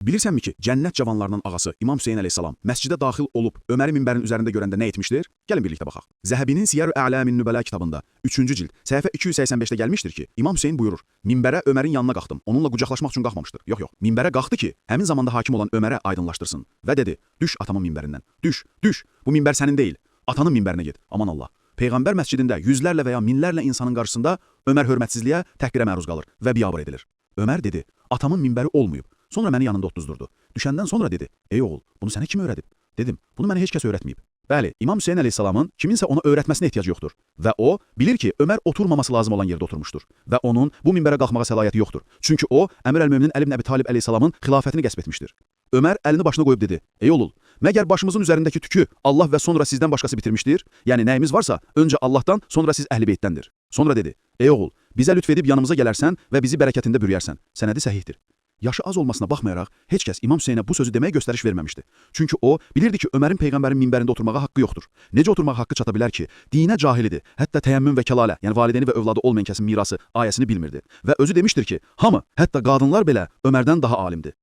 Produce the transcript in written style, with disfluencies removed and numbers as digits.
Bilirsənmi ki, cənnət cavanlarının ağası İmam Hüseyn əleyhissalam məscidə daxil olub Öməri minbərin üzərində görəndə nə etmişdir? Gəlin birlikdə baxaq. Zəhəbinin Siyar-ı A'lamin Nübəla kitabında 3-cü cild, səhifə 285-də gəlmişdir ki, İmam Hüseyn buyurur: "Minbərə Ömərin yanına qalxdım. Onunla qucaqlaşmaq üçün qalxmamışdır. Yox. Minbərə qalxdı ki, həmin zamanda hakim olan Ömərə aydınlaşdırsın və dedi: "Düş atamın minbərindən. Düş. Bu minbər sənin deyil. Atanın minbərinə get. Aman Allah." Peyğəmbər məscidində yüzlərlə və ya minlərlə insanın qarşısında Ömər hörmətsizliyə, təhqirə məruz qalır və biabır edilir. Ömər dedi: "Atamın minbəri olmayıb." Sonra məni yanında otduzdurdu. Düşəndən sonra dedi: "Ey oğul, bunu sənə kim öyrədib?" Dedim: "Bunu mənə heç kəs öyrətməyib." Bəli, İmam Hüseyn əleyhissalamın kiminsə ona öyrətməsinə ehtiyacı yoxdur və o bilir ki, Ömər oturmaması lazım olan yerdə oturmuşdur və onun bu minbərə qalxmağa səlahiyyəti yoxdur. Çünki o Əmir əl-Möminin Əli ibn Əbi Talib əleyhissalamın xilafətini qəsb etmişdir. Ömər əlini başına qoyub dedi: "Ey oğul, məgər başımızın üzərindəki tükü Allah və sonra sizdən başqası bitirmişdir? Yəni nəyimiz varsa, öncə Allahdan, sonra siz Əhl-i-Beytdəndir." Sonra dedi: "Ey oğul, bizə lütf edib yanımıza gələrsən və bizi bərəkətində bürüyərsən." Sənədi səhihdir. Yaşı az olmasına baxmayaraq, heç kəs İmam Hüseynə bu sözü deməyə göstəriş verməmişdi. Çünki o bilirdi ki, Ömərin Peyğəmbərin minbərində oturmağa haqqı yoxdur. Necə oturmağa haqqı çata bilər ki? Dinə cahilidir. Hətta təyəmmüm və kəlalə, yəni valideyni və övladı olmayan kəsin mirası ayəsini bilmirdi. Və özü demişdir ki, hamı, hətta qadınlar belə Ömərdən daha alimdir.